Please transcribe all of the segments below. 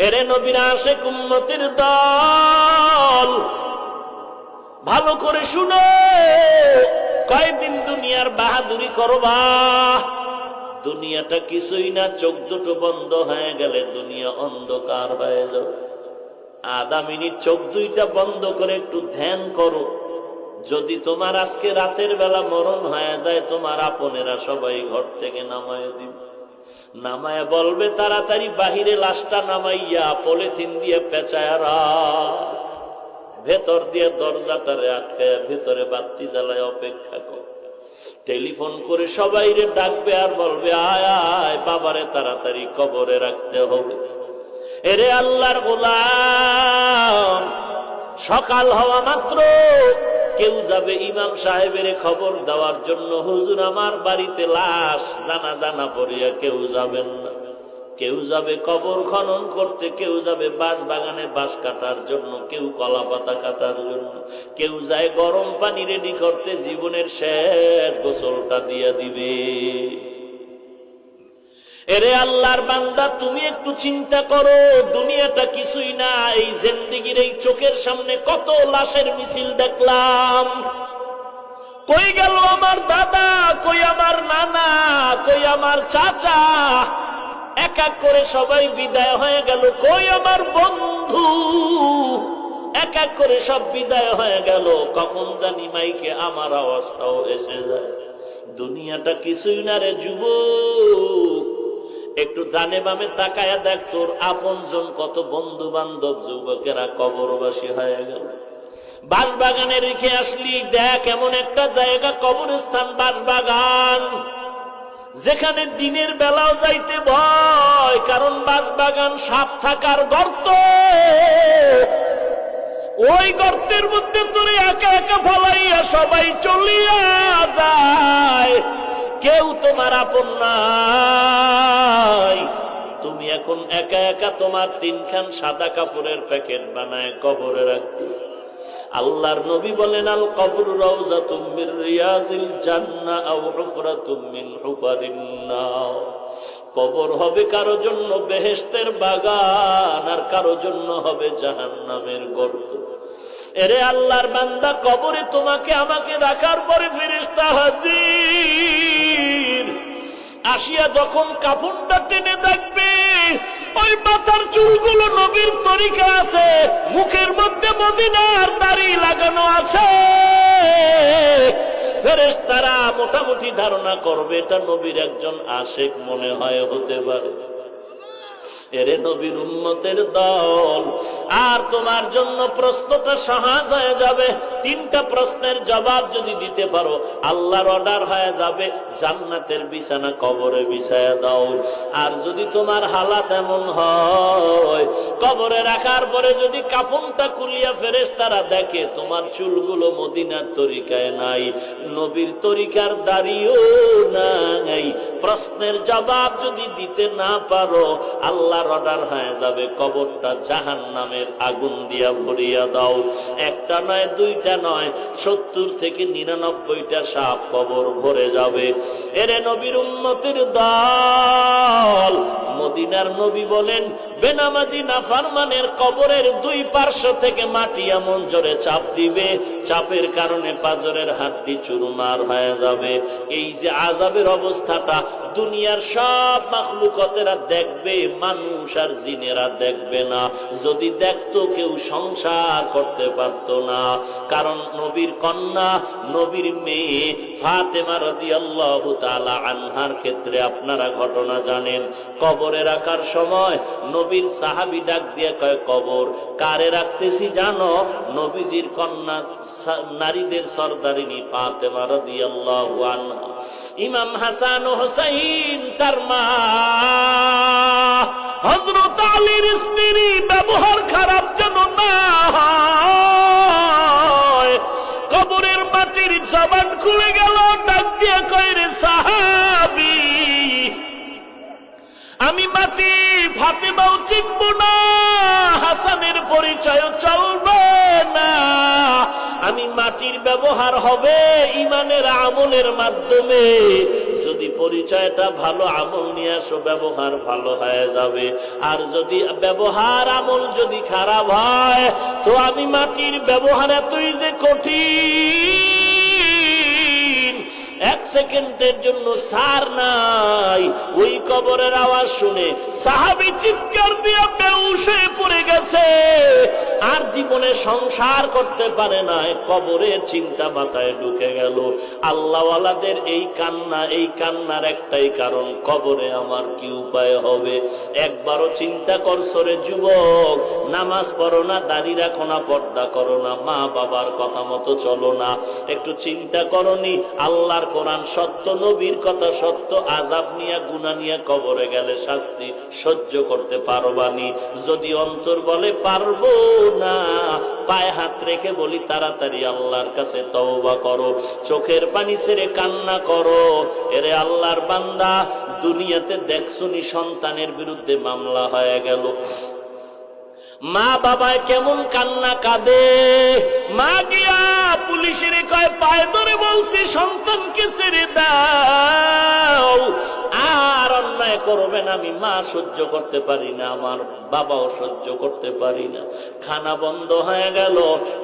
এরে নবীর আশিক উম্মতের দল, ভালো করে শুনো, কয়দিন দুনিয়ার বাহাদুরি করবা? দুনিয়াটা কিছুই না, চোখ দুটো বন্ধ হয়ে গেলে দুনিয়া অন্ধকার হয়ে যাবে। আধা মিনিট চোখ দুইটা বন্ধ করে একটু ধ্যান করো। যদি তোমার আজকে রাতের বেলা মরণ হয়ে যায়, তোমার আপনেরা সবাই ঘর থেকে নামায় দিবে, নামায় বলবে তাড়াতাড়ি বাহিরে লাশটা নামাইয়া পলিথিন দিয়ে পেঁচায় রাখ, ভেতর দিয়ে দরজাটারে আটকায় ভিতরে বাতি জ্বালায় অপেক্ষা কর। টেলিফোন করে সবাইরে ডাকবে আর বলবে আয় আয় বাবারে তাড়াতাড়ি কবরে রাখতে হবে। এরে আল্লাহর গোলাম, সকাল হওয়া মাত্র কেউ যাবে ইমাম সাহেবের খবর দেওয়ার জন্য, হুজুর আমার বাড়িতে লাশ, জানাজা না পড়িয়া কেউ যাবেন না। কেউ যাবে কবর খনন করতে, কেউ যাবে বাঁশ বাগানে বাঁশ কাটার জন্য, কেউ কলা পাতা কাটার জন্য, কেউ যায় গরম পানি রেডি করতে, জীবনের শেষ গোসলটা দিয়া দিবে। এরে আল্লাহর বান্দা, তুমি একটু চিন্তা করো, দুনিয়াটা কিছুই না। এই জিন্দেগির এই চোখের সামনে কত লাশের মিছিল দেখলাম। কই গেল আমার দাদা, কই আমার নানা, কই আমার চাচা, এক এক করে সবাই বিদায় হয়ে গেল। কই আমার বন্ধু, এক এক করে সব বিদায় হয়ে গেল। কখন জানি মাইকে আমার আওয়াজটাও এসে যায়। দুনিয়াটা কিছুই না রে যুবক, একটু ডানে বামে তাকায়া দেখ, তোর আপনজন কত বন্ধু বান্ধব যুবকেরা কবরবাসী হয়ে গেল। বাঁশবাগানে রেখে আসলি, দেখ এমন একটা জায়গা কবরস্থান বাঁশবাগান, যেখানে দিনের বেলাও যাইতে ভয়, কারণ বাঁশবাগান সাপ থাকার গর্ত। ওই গর্তের মধ্যে তোরে একা একা ফলাইয়া সবাই চলিয়া যায়, কেউ তোমার আপন নাই। তুমি এখন একা একা তোমার তিনখান সাদা কাপড়ের প্যাকেট বানায় কবরে রাখতেছ। আল্লাহর নবী বলেন, আল কবর রাউযাতুম মির রিয়াজিল জান্নাহ আও হুফরাতুম মিন হুফারিন নার। কবর হবে কারো জন্য বেহেশতের বাগান, আর কারো জন্য হবে জাহান্নামের গর্ত। এরে আল্লাহর বান্দা, কবরে তোমাকে আমাকে রাখার পরে ফেরেশতা হাজির। আসিয়া যখন কাফনটা টেনে দেখবে, ওই মাথার চুলগুলো নবীর তরিকা আছে, মুখের মধ্যে মদিনার দাড়ি লাগানো আছে। ফেরেশতারা মোটামুটি ধারণা করবে এটা নবীর একজন আশিক মনে হয় হতে পারে। এরে নবীর উম্মতের দল, আর তোমার জন্য প্রশ্নটা সহজ হয়ে যাবে। তিনটা প্রশ্নের জবাব যদি দিতে পারো, আল্লাহর অর্ডার হয়ে যাবে জান্নাতের বিছানা কবরে বিছায়া দাও। আর যদি তোমার হালাত এমন হয়, কবরে রাখার পরে যদি কাফনটা খুলিয়া ফেরেশতারা দেখে তোমার চুলগুলো মদিনার তরিকায় নাই, নবীর তরিকার দাড়িও নাই, প্রশ্নের জবাব যদি দিতে না পারো, আল্লাহ অর্ডার হয়ে যাবে কবরটা জাহান্নামের আগুন দিয়া ভরিয়া দাও। একটা নয়, দুইটা নয়, 70 থেকে 99টা সাপ কবর ভরে যাবে। এরে নবীর উম্মতের দল, মদিনার নবী বলেন, বেনামাজি নাফরমানের কবরের দুই পার্শ্ব থেকে মাটি এমন জোরে চাপ দিবে, চাপের কারণে পাজরের হাড্ডি চুরমার হয়ে যাবে। এই যে আযাবের অবস্থাটা দুনিয়ার সব মাখলুকাতেরা দেখবে, মানুষ আর জিনেরা দেখবে না। যদি দেখতো কেউ সংসার করতে পারত না। কারণ নবীর কন্যা, নবীর মেয়ে ফাতেমা রাদিয়াল্লাহু তাআলা আনহার ক্ষেত্রে আপনারা ঘটনা জানেন। কবরে রাখার সময় নবীর সাহাবী ডাক দিয়ে কয়, কবর কারে রাখতেছি জানো? নবীজির কন্যা, নারীদের সরদারিনী ফাতেমা রাদিয়াল্লাহু আনহা। ইমাম হাসান ও হুসাইন তার মা, হযরত আলীর স্ত্রী, ব্যবহার খারাপ যেন না হয়। কবরের মাটির জবান খুলে গেল, ডাক দিয়ে কয়, রে সাহাবী, আমি মাটি ফাতেমাও চিনব না, হাসানের পরিচয় চলবে না। আমি মাটির ব্যবহার হবে ইমানের আমলের মাধ্যমে। যদি পরিচয়টা ভালো, আমল নিয়ে আসো, ব্যবহার ভালো হয়ে যাবে। আর যদি ব্যবহার আমল যদি খারাপ হয়, তো আমি মাটির ব্যবহার এতই যে কঠিন, এক সেকেন্ডের জন্য সার নাই। ওই কবরের আওয়াজ শুনে সাহাবী চিৎকার দিয়ে বেহুশ হয়ে পড়ে গেছে, আর জীবনে সংসার করতে পারে না, কবরের চিন্তা মাথায় ঢুকে গেল। আল্লাহওয়ালাদের এই কান্না, এই কান্নার একটাই কারণ, কবরে আমার কি উপায় হবে। একবারও চিন্তা করছো রে যুবক, নামাজ পড়ো না, দাড়ি রাখো না, পর্দা করো না, মা বাবার কথা মতো চলো না, একটু চিন্তা করনি আল্লাহর কোরআন সত্য, নবীর কথা সত্য, আযাব নিয়ে গুনাহ নিয়ে কবরে গেলে শাস্তি সহ্য করতে পারবানি? যদি অন্তর বলে পারবো না, পায়ে হাত রেখে বলি তাড়াতাড়ি আল্লাহর কাছে তওবা করো, চোখের পানি ছেড়ে কান্না করো। এরে আল্লাহর বান্দা, দুনিয়াতে দেখছুনি সন্তানের বিরুদ্ধে মামলা হয়ে গেল, মা বাবায় কেমন কান্না কাঁদে, মা গিয়া পুলিশের কয় পায়ে ধরে বলছে সন্তানকে ছেড়ে দাও, আর অন্যায় করবেন, আমি মা সহ্য করতে পারি না, আমার বাবাও সহ্য করতে পারি না, খানা বন্ধ হয়ে গেল।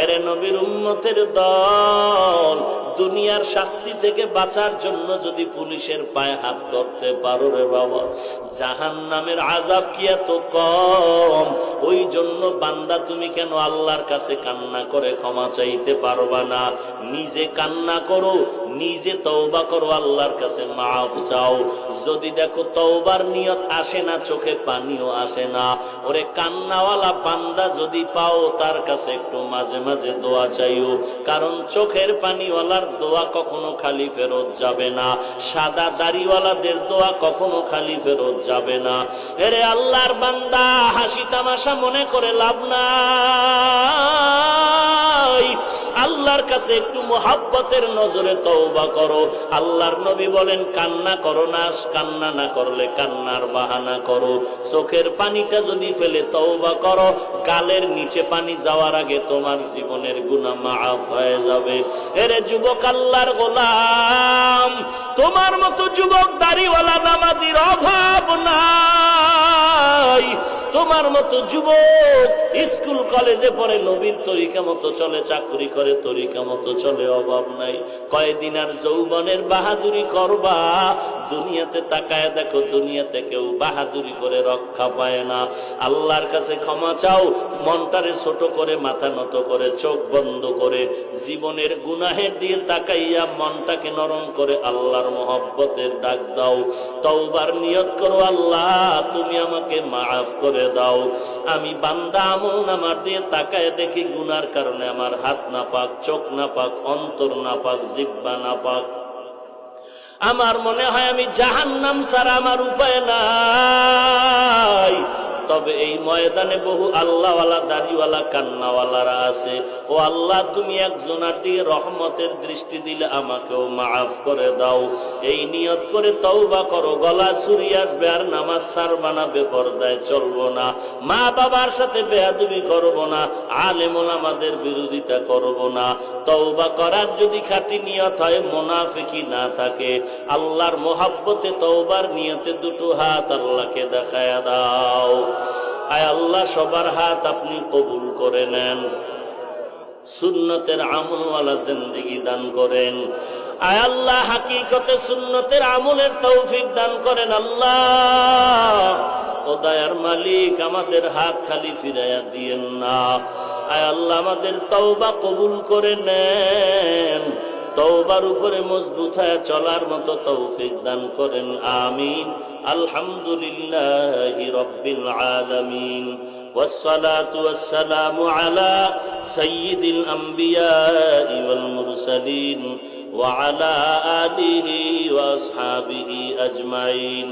এরে নবীর উম্মতের দল, দুনিয়ার শাস্তি থেকে বাঁচার জন্য যদি পুলিশের পায়ে হাত ধরতে পারো রে বাবা, জাহান্নামের আযাব কি এত কম? ওই জন্য বান্দা, তুমি কেন আল্লাহর কাছে কান্না করে ক্ষমা চাইতে পারবা না? নিজে কান্না করো, নিজে তওবা করো, আল্লাহর কাছে মাফ চাও। যদি দেখো তওবার নিয়ত আসে না, চোখে পানিও আসে না, ওরে কান্নাওয়ালা বান্দা যদি পাও, তার কাছে একটু মাঝে মাঝে দোয়া চাইও, কারণ চোখের পানিওয়ালার দোয়া কখনো খালি ফেরত যাবে না, সাদা দাড়িওয়ালাদের দোয়া কখনো খালি ফেরত যাবে না। এরে আল্লাহর বান্দা, হাসি তামাশা মনে করে লাভ নাই, আল্লাহর কাছে একটু মুহাব্বতের নজরে তওবা করো। আল্লাহর নবী বলেন, কান্না করো না, কান্না না করলে কান্নার বাহানা করো, চোখের পানিটা যদি ফেলে তওবা করো, গালের নিচে পানি যাওয়ার আগে তোমার জীবনের গুনাহ মাফ হয়ে যাবে। এরে যুবক, আল্লাহর গোলাম, তোমার মতো যুবক দাড়িওয়ালা নামাজির অভাব নাই, তোমার মতো যুবক স্কুল কলেজে পড়ে, নবীর তরিকা মতো চলে, চাকরি করে তরিকা মতো চলে, অভাব নাই। কয়দিন আর যৌবনের বাহাদুরি করবা? দুনিয়াতে তাকায় দেখো, দুনিয়াতে কেউ বাহাদুরি করে রক্ষা পায় না। আল্লাহর কাছে ক্ষমা চাও, মনটারে ছোট করে, মাথা নত করে, চোখ বন্ধ করে, জীবনের গুনাহের দিয়ে তাকাইয়া মনটাকে নরম করে আল্লাহর মহব্বতের ডাক দাও, তওবার নিয়ত করো, আল্লাহ তুমি আমাকে মাফ করে দাও। আমি বান্দা আমল নামার দিয়ে তাকায় দেখি গুনার কারণে আমার হাত না পাক, চোখ না পাক, অন্তর না পাক, জিহ্বা না পাক, আমার মনে হয় আমি জাহান্নাম ছাড়া আমার উপায় নাই। তবে এই ময়দানে বহু আল্লাহওয়ালা, দাড়িওয়ালা, কান্নাওয়ালারা আছে। ও আল্লাহ, তুমি একজনার দিয়ে রহমতের দৃষ্টি দিলে আমাকেও মাফ করে দাও। এই নিয়ত করে তওবা করো, গলা ছুরি আসবে আর নামাজ ছাড়বা না, বেপরদায় চলবো না, মা বাবার সাথে বেয়াদবি করবো না, আলেম ওলামাদের বিরোধিতা করবো না। তওবা করার যদি খাঁটি নিয়ত হয়, মুনাফিকি না থাকে, আল্লাহর মোহাব্বতে তওবার নিয়তে দুটো হাত আল্লাহকে দেখায়া দাও। আয় আল্লাহ, সবার হাত আপনি কবুল করে নেন, সুন্নতের আমলওয়ালা জিন্দেগি দান করেন। আয় আল্লাহ, হাকিকতে সুন্নতের আমলের তৌফিক দান করেন। আল্লাহ, ও দয়ার মালিক, আমাদের হাত খালি ফিরাইয়া দিয়েন না। আয় আল্লাহ, আমাদের তওবা কবুল করে নেন, তওবার উপরে মজবুত হয়ে চলার মতো তৌফিক দান করেন। আমিন। আলহামদুলিল্লাহি রাব্বিল আলামিন, ওয়াসসালাতু ওয়াসসালামু আলা সাইয়্যিদিল আমবিয়াই ওয়াল মুরসালিন ওয়া আলা আলিহি ওয়া আসহাবিহি আজমাইন।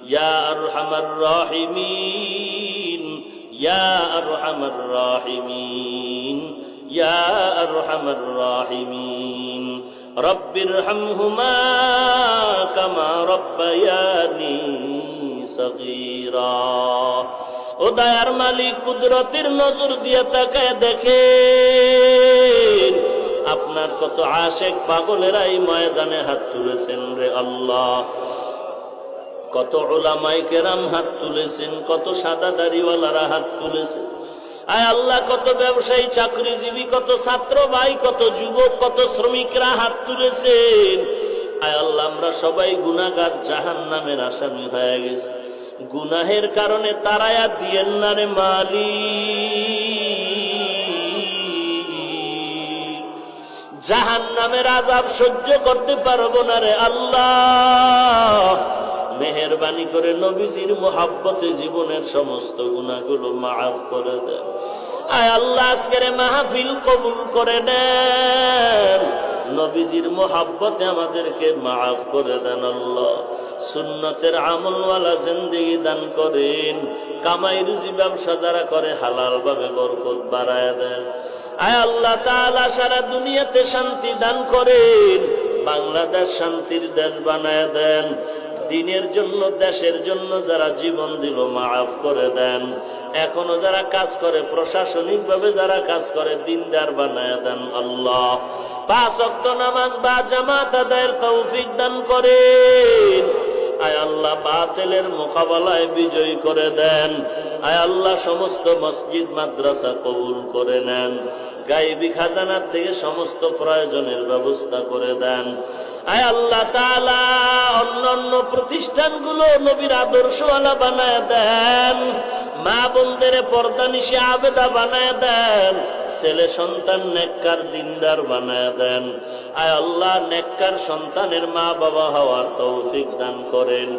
ইয়া আরহামার রাহিমিন, ইয়া আরহামার রাহিমিন, ইয়া আরহামার রাহিমিন। রব্বিরহামহুমা কামা রব্বায়ানি সগীরা। ও দয়ার মালিক, কুদরতের নজর দিয়ে তাকায় দেখেন, আপনার কত আশেক পাগলেরা এই ময়দানে হাত তুলেছেন রে আল্লাহ। কত উলামায়ে কেরাম হাত তুলেছেন, কত সাদা দাড়িওয়ালারা হাত তুলেছেন। আয় আল্লাহ, কত ব্যবসায়ী, চাকরিজীবী, কত ছাত্র ভাই, কত যুবক, কত শ্রমিকরা হাত তুলেছেন। আয় আল্লাহ, আমরা সবাই গুনাহগার, জাহান্নামের আসামি হয়ে গেছি। গুনাহের কারণে তারায়া দিয়েন না রে মালিক, জাহান্নামের আযাব সহ্য করতে পারবো না রে আল্লাহ। মেহেরবানি করে নবীজির মোহাব্বতে জীবনের সমস্ত গুনাহগুলো মাফ করে দেন। আয় আল্লাহ, আজকের মাহফিল কবুল করে নেন। নবীজির মোহাব্বতে আমাদেরকে মাফ করে দেন আল্লাহ। সুন্নতের আমলওয়ালা জিন্দেগি দান করেন। কামাই রুজি ব্যবসা যারা করে হালাল ভাবে বরকত বাড়ায় দেন। আয় আল্লাহ তাআলা, সারা দুনিয়াতে শান্তি দান করেন। বাংলাদেশ শান্তির দেশ বানায় দেন। দিনের জন্য, দেশের জন্য যারা জীবন দিল মাফ করে দেন। এখনো যারা কাজ করে, প্রশাসনিক ভাবে যারা কাজ করে, দিনদার বানায় দেন আল্লাহ। 5 ওয়াক্ত নামাজ বা জামাত আদায়ের তৌফিক দান করেন। আয় আল্লাহ, বাতিলের মোকাবেলায় বিজয়ী করে দেন। আয় আল্লাহ, সমস্ত মসজিদ মাদ্রাসা কবুল করে নেন। গায়বী খাজানার থেকে সমস্ত প্রয়োজনের ব্যবস্থা করে দেন। আয় আল্লাহ তাআলা, অন্যান্য প্রতিষ্ঠানগুলো নবীর আদর্শওয়ালা বানায় দেন। মা বোনদের পর্দানিশি আবেদা বানায় দেন। ছেলে সন্তান নেককার দিনদার বানায় দেন। আয় আল্লাহ, নেককার সন্তানের মা বাবা হওয়ার তৌফিক দান করেন।